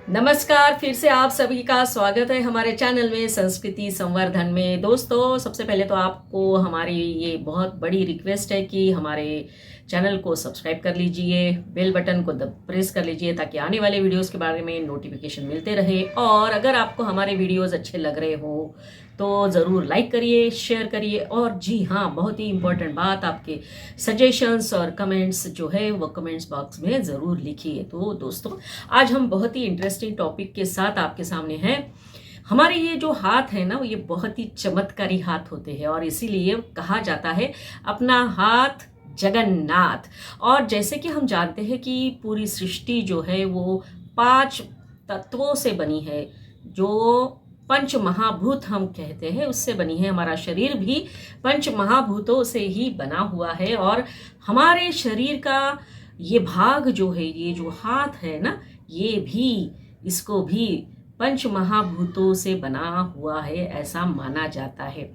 नमस्कार, फिर से आप सभी का स्वागत है हमारे चैनल में संस्कृति संवर्धन में। दोस्तों, सबसे पहले तो आपको हमारी ये बहुत बड़ी रिक्वेस्ट है कि हमारे चैनल को सब्सक्राइब कर लीजिए, बेल बटन को प्रेस कर लीजिए ताकि आने वाले वीडियोस के बारे में नोटिफिकेशन मिलते रहे। और अगर आपको हमारे वीडियोस अच्छे लग रहे हो तो ज़रूर लाइक करिए, शेयर करिए। और जी हाँ, बहुत ही इम्पोर्टेंट बात, आपके सजेशंस और कमेंट्स जो है वो कमेंट्स बॉक्स में ज़रूर लिखिए। तो दोस्तों, आज हम बहुत ही इंटरेस्टिंग टॉपिक के साथ आपके सामने हैं। हमारे ये जो हाथ है ना, ये बहुत ही चमत्कारी हाथ होते हैं और इसीलिए कहा जाता है अपना हाथ जगन्नाथ। और जैसे कि हम जानते हैं कि पूरी सृष्टि जो है वो 5 तत्वों से बनी है, जो पंच महाभूत हम कहते हैं उससे बनी है। हमारा शरीर भी पंच महाभूतों से ही बना हुआ है और हमारे शरीर का ये भाग जो है, ये जो हाथ है ना, ये भी, इसको भी पंच महाभूतों से बना हुआ है, ऐसा माना जाता है।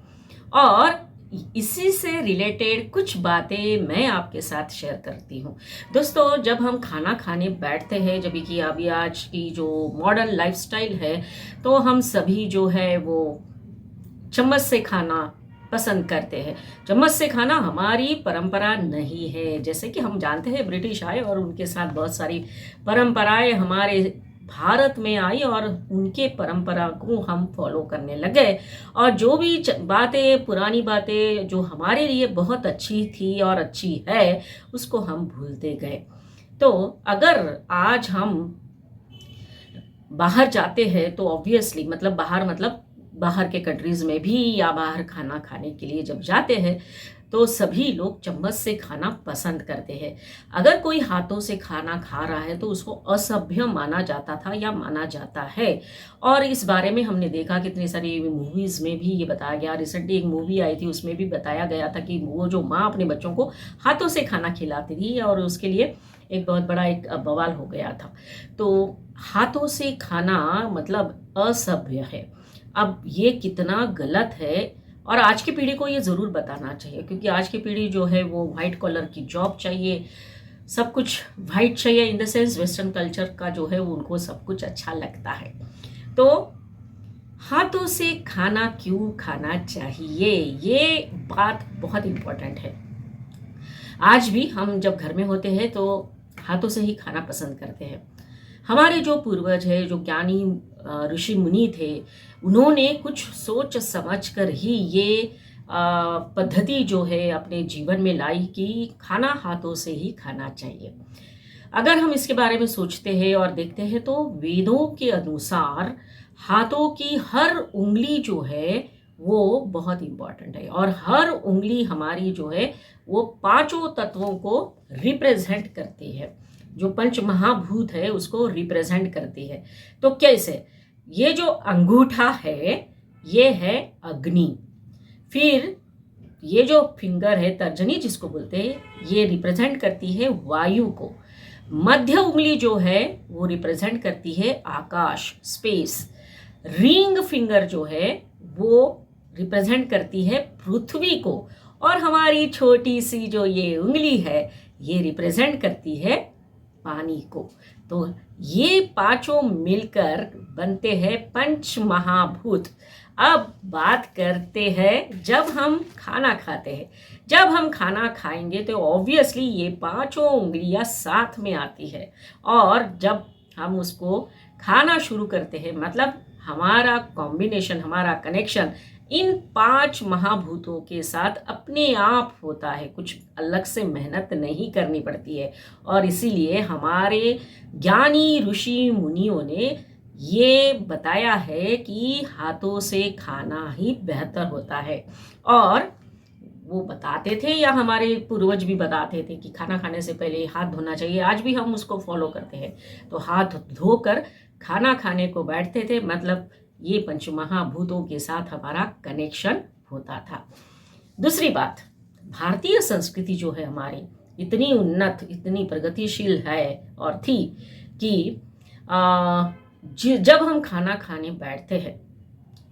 और इसी से रिलेटेड कुछ बातें मैं आपके साथ शेयर करती हूँ। दोस्तों, जब हम खाना खाने बैठते हैं, जब कि अभी आज की जो मॉडर्न लाइफस्टाइल है, तो हम सभी जो है वो चम्मच से खाना पसंद करते हैं। चम्मच से खाना हमारी परंपरा नहीं है। जैसे कि हम जानते हैं ब्रिटिश आए और उनके साथ बहुत सारी परंपराएं हमारे भारत में आई और उनके परंपरा को हम फॉलो करने लगे। और जो भी बातें, पुरानी बातें जो हमारे लिए बहुत अच्छी थी और अच्छी है, उसको हम भूलते गए। तो अगर आज हम बाहर जाते हैं तो ऑब्वियसली, मतलब बाहर के कंट्रीज़ में भी या बाहर खाना खाने के लिए जब जाते हैं तो सभी लोग चम्मच से खाना पसंद करते हैं। अगर कोई हाथों से खाना खा रहा है तो उसको असभ्य माना जाता था या माना जाता है। और इस बारे में हमने देखा कितनी सारी मूवीज़ में भी ये बताया गया। रिसेंटली एक मूवी आई थी, उसमें भी बताया गया था कि वो जो माँ अपने बच्चों को हाथों से खाना खिलाती थी और उसके लिए एक बहुत बड़ा एक बवाल हो गया था। तो हाथों से खाना मतलब असभ्य है। अब ये कितना गलत है और आज की पीढ़ी को ये ज़रूर बताना चाहिए, क्योंकि आज की पीढ़ी जो है वो वाइट कॉलर की जॉब चाहिए, सब कुछ वाइट चाहिए। In the sense western culture का जो है वो उनको सब कुछ अच्छा लगता है। तो हाथों से खाना क्यों खाना चाहिए, ये बात बहुत इम्पोर्टेंट है। आज भी हम जब घर में होते हैं तो हाथों से ही खाना पसंद करते हैं। हमारे जो पूर्वज है, जो ज्ञानी ऋषि मुनि थे, उन्होंने कुछ सोच समझ कर ही ये पद्धति जो है अपने जीवन में लाई कि खाना हाथों से ही खाना चाहिए। अगर हम इसके बारे में सोचते हैं और देखते हैं तो वेदों के अनुसार हाथों की हर उंगली जो है वो बहुत इंपॉर्टेंट है और हर उंगली हमारी जो है वो 5 तत्वों को रिप्रेजेंट करती है, जो पंच महाभूत है उसको रिप्रेजेंट करती है। तो कैसे? ये जो अंगूठा है ये है अग्नि, फिर ये जो फिंगर है, तर्जनी जिसको बोलते हैं, ये रिप्रेजेंट करती है वायु को। मध्य उंगली जो है वो रिप्रेजेंट करती है आकाश, स्पेस। रिंग फिंगर जो है वो रिप्रेजेंट करती है पृथ्वी को और हमारी छोटी सी जो ये उंगली है ये रिप्रेजेंट करती है पानी को। तो ये 5 मिलकर बनते हैं पंच महाभूत। अब बात करते हैं जब हम खाना खाते हैं। जब हम खाना खाएंगे तो ऑब्वियसली ये 5 उंगलियां साथ में आती है और जब हम उसको खाना शुरू करते हैं, मतलब हमारा कॉम्बिनेशन, हमारा कनेक्शन इन 5 महाभूतों के साथ अपने आप होता है, कुछ अलग से मेहनत नहीं करनी पड़ती है। और इसीलिए हमारे ज्ञानी ऋषि मुनियों ने ये बताया है कि हाथों से खाना ही बेहतर होता है। और वो बताते थे, या हमारे पूर्वज भी बताते थे कि खाना खाने से पहले हाथ धोना चाहिए। आज भी हम उसको फॉलो करते हैं। तो हाथ धोकर खाना खाने को बैठते थे, मतलब ये पंच महाभूतों के साथ हमारा कनेक्शन होता था। दूसरी बात, भारतीय संस्कृति जो है हमारी इतनी उन्नत, इतनी प्रगतिशील है और थी कि जब हम खाना खाने बैठते हैं,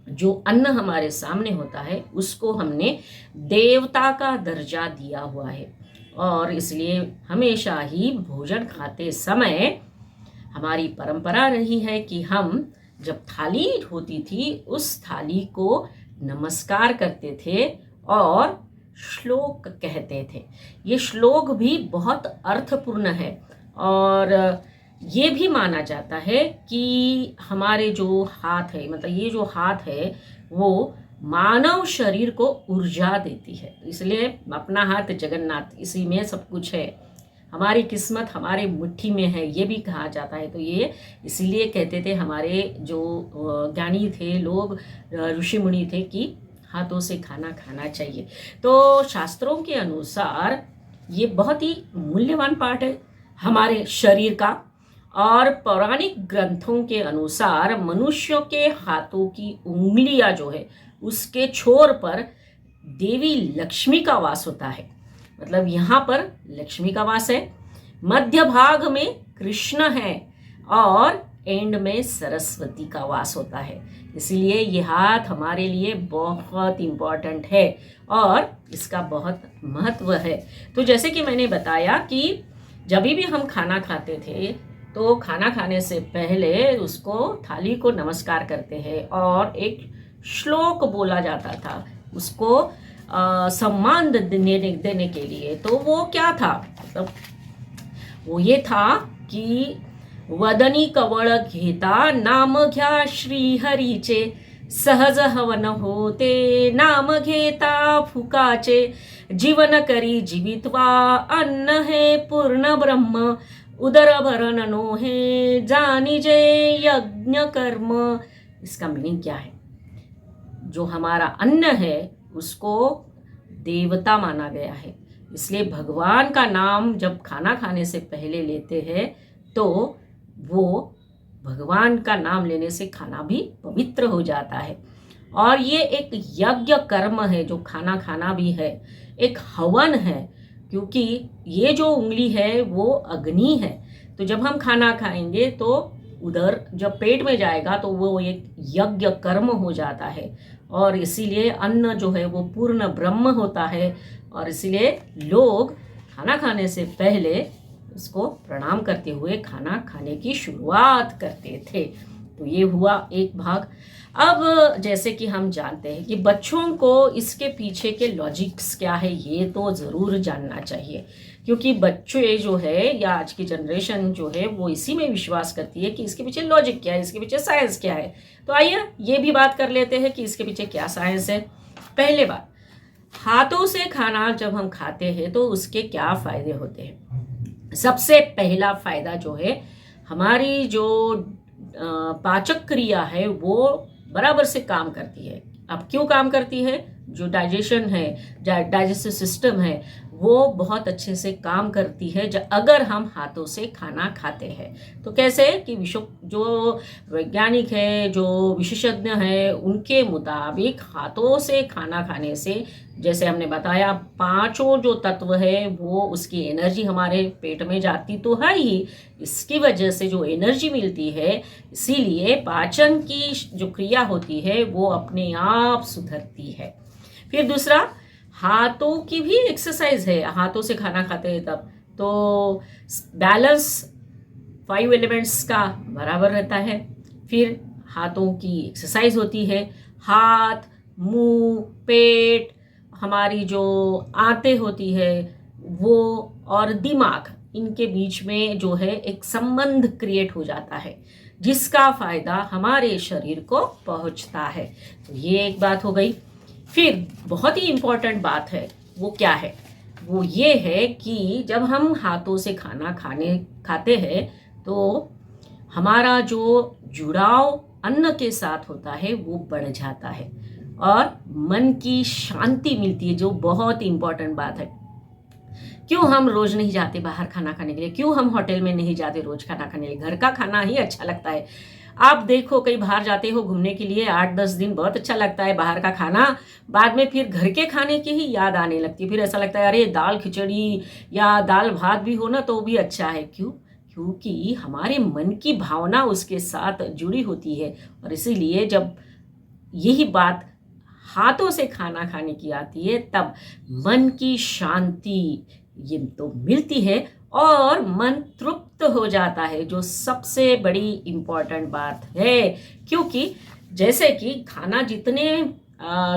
जो अन्न हमारे सामने होता है उसको हमने देवता का दर्जा दिया हुआ है और इसलिए हमेशा ही भोजन खाते समय हमारी परंपरा रही है कि हम जब थाली होती थी उस थाली को नमस्कार करते थे और श्लोक कहते थे। ये श्लोक भी बहुत अर्थपूर्ण है और ये भी माना जाता है कि हमारे जो हाथ है, मतलब ये जो हाथ है वो मानव शरीर को ऊर्जा देती है। इसलिए अपना हाथ जगन्नाथ, इसी में सब कुछ है, हमारी किस्मत हमारे मुट्ठी में है, ये भी कहा जाता है। तो ये इसीलिए कहते थे हमारे जो ज्ञानी थे लोग, ऋषि मुनि थे, कि हाथों से खाना खाना चाहिए। तो शास्त्रों के अनुसार ये बहुत ही मूल्यवान पार्ट है हमारे शरीर का। और पौराणिक ग्रंथों के अनुसार मनुष्यों के हाथों की उंगलियां जो है उसके छोर पर देवी लक्ष्मी का वास होता है। मतलब यहाँ पर लक्ष्मी का वास है, मध्य भाग में कृष्ण है और एंड में सरस्वती का वास होता है। इसीलिए ये हाथ हमारे लिए बहुत इम्पोर्टेंट है और इसका बहुत महत्व है। तो जैसे कि मैंने बताया कि जब भी हम खाना खाते थे तो खाना खाने से पहले उसको थाली को नमस्कार करते हैं और एक श्लोक बोला जाता था उसको सम्मान देने के लिए। तो वो क्या था, मतलब वो ये था कि वदनी कवळ घेता नाम घ्या श्री हरीचे, सहज हवन होते नाम घेता फुकाचे, जीवन करी जीवित्वा अन्न है पूर्ण ब्रह्म, उदर भरण नो है जानिजे यज्ञ कर्म। इसका मीनिंग क्या है, जो हमारा अन्न है उसको देवता माना गया है, इसलिए भगवान का नाम जब खाना खाने से पहले लेते हैं तो वो भगवान का नाम लेने से खाना भी पवित्र हो जाता है। और ये एक यज्ञ कर्म है, जो खाना खाना भी है एक हवन है, क्योंकि ये जो उंगली है वो अग्नि है। तो जब हम खाना खाएंगे तो उधर जब पेट में जाएगा तो वो एक यज्ञ कर्म हो जाता है और इसीलिए अन्न जो है वो पूर्ण ब्रह्म होता है। और इसीलिए लोग खाना खाने से पहले उसको प्रणाम करते हुए खाना खाने की शुरुआत करते थे। तो ये हुआ एक भाग। अब जैसे कि हम जानते हैं कि बच्चों को इसके पीछे के लॉजिक्स क्या है ये तो ज़रूर जानना चाहिए, क्योंकि बच्चे जो है या आज की जनरेशन जो है वो इसी में विश्वास करती है कि इसके पीछे लॉजिक क्या है, इसके पीछे साइंस क्या है। तो आइए ये भी बात कर लेते हैं कि इसके पीछे क्या साइंस है। पहले बात, हाथों से खाना जब हम खाते हैं तो उसके क्या फ़ायदे होते हैं। सबसे पहला फ़ायदा जो है, हमारी जो पाचक क्रिया है वो बराबर से काम करती है। अब क्यों काम करती है, जो डाइजेशन है, डाइजेस्टिव सिस्टम है वो बहुत अच्छे से काम करती है अगर हम हाथों से खाना खाते हैं। तो कैसे कि जो वैज्ञानिक है, जो विशेषज्ञ है, उनके मुताबिक हाथों से खाना खाने से, जैसे हमने बताया, पांचों जो तत्व है वो उसकी एनर्जी हमारे पेट में जाती तो है ही, इसकी वजह से जो एनर्जी मिलती है, इसीलिए पाचन की जो क्रिया होती है वो अपने आप सुधरती है। फिर दूसरा, हाथों की भी एक्सरसाइज है, हाथों से खाना खाते हैं तब तो बैलेंस 5 एलिमेंट्स का बराबर रहता है। फिर हाथों की एक्सरसाइज होती है, हाथ, मुंह, पेट, हमारी जो आंतें होती है वो और दिमाग, इनके बीच में जो है एक संबंध क्रिएट हो जाता है जिसका फायदा हमारे शरीर को पहुंचता है। तो ये एक बात हो गई। फिर बहुत ही इम्पोर्टेंट बात है, वो क्या है, वो ये है कि जब हम हाथों से खाना खाते हैं तो हमारा जो जुड़ाव अन्न के साथ होता है वो बढ़ जाता है और मन की शांति मिलती है, जो बहुत इम्पोर्टेंट बात है। क्यों हम रोज नहीं जाते बाहर खाना खाने के लिए, क्यों हम होटल में नहीं जाते रोज खाना खाने के लिए, घर का खाना ही अच्छा लगता है। आप देखो कहीं बाहर जाते हो घूमने के लिए, 8-10 दिन बहुत अच्छा लगता है बाहर का खाना, बाद में फिर घर के खाने की ही याद आने लगती है। फिर ऐसा लगता है अरे दाल खिचड़ी या दाल भात भी हो ना तो भी अच्छा है। क्यों? क्योंकि हमारे मन की भावना उसके साथ जुड़ी होती है। और इसीलिए जब यही बात हाथों से खाना खाने की आती है तब मन की शांति ये तो मिलती है और मन तृप्त हो जाता है, जो सबसे बड़ी इम्पोर्टेंट बात है। क्योंकि जैसे कि खाना जितने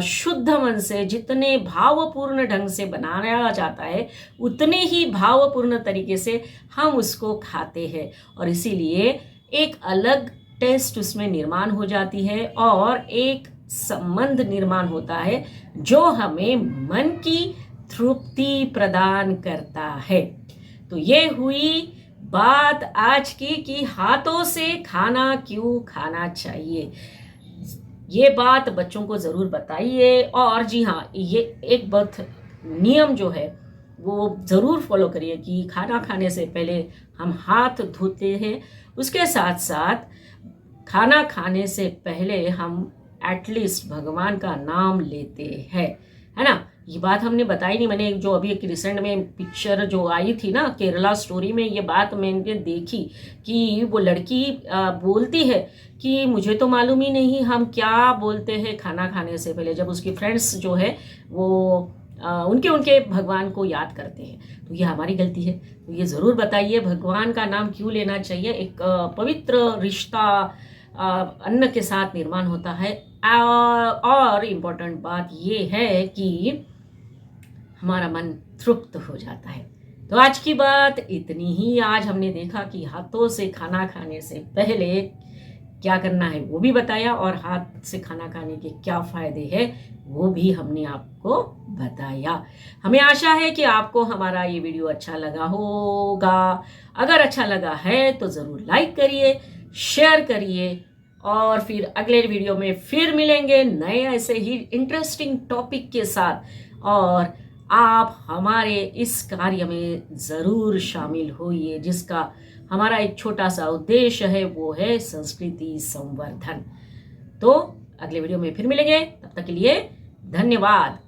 शुद्ध मन से, जितने भावपूर्ण ढंग से बनाया जाता है, उतने ही भावपूर्ण तरीके से हम उसको खाते हैं और इसीलिए एक अलग टेस्ट उसमें निर्माण हो जाती है और एक संबंध निर्माण होता है जो हमें मन की तृप्ति प्रदान करता है। तो ये हुई बात आज की कि हाथों से खाना क्यों खाना चाहिए। ये बात बच्चों को ज़रूर बताइए और जी हाँ, ये एक बहुत नियम जो है वो ज़रूर फॉलो करिए कि खाना खाने से पहले हम हाथ धोते हैं। उसके साथ साथ खाना खाने से पहले हम एटलीस्ट भगवान का नाम लेते हैं, है ना। ये बात हमने बताई नहीं, मैंने जो अभी एक रिसेंट में पिक्चर जो आई थी ना केरला स्टोरी में, ये बात मैंने देखी कि वो लड़की बोलती है कि मुझे तो मालूम ही नहीं हम क्या बोलते हैं खाना खाने से पहले, जब उसकी फ्रेंड्स जो है वो उनके भगवान को याद करते हैं। तो ये हमारी गलती है। तो ये ज़रूर बताइए भगवान का नाम क्यों लेना चाहिए। एक पवित्र रिश्ता अन्न के साथ निर्माण होता है और इम्पोर्टेंट बात ये है कि हमारा मन तृप्त हो जाता है। तो आज की बात इतनी ही। आज हमने देखा कि हाथों से खाना खाने से पहले क्या करना है वो भी बताया और हाथ से खाना खाने के क्या फ़ायदे हैं वो भी हमने आपको बताया। हमें आशा है कि आपको हमारा ये वीडियो अच्छा लगा होगा। अगर अच्छा लगा है तो ज़रूर लाइक करिए, शेयर करिए और फिर अगले वीडियो में फिर मिलेंगे नए ऐसे ही इंटरेस्टिंग टॉपिक के साथ। और आप हमारे इस कार्य में ज़रूर शामिल होइए, जिसका हमारा एक छोटा सा उद्देश्य है, वो है संस्कृति संवर्धन। तो अगले वीडियो में फिर मिलेंगे, तब तक के लिए धन्यवाद।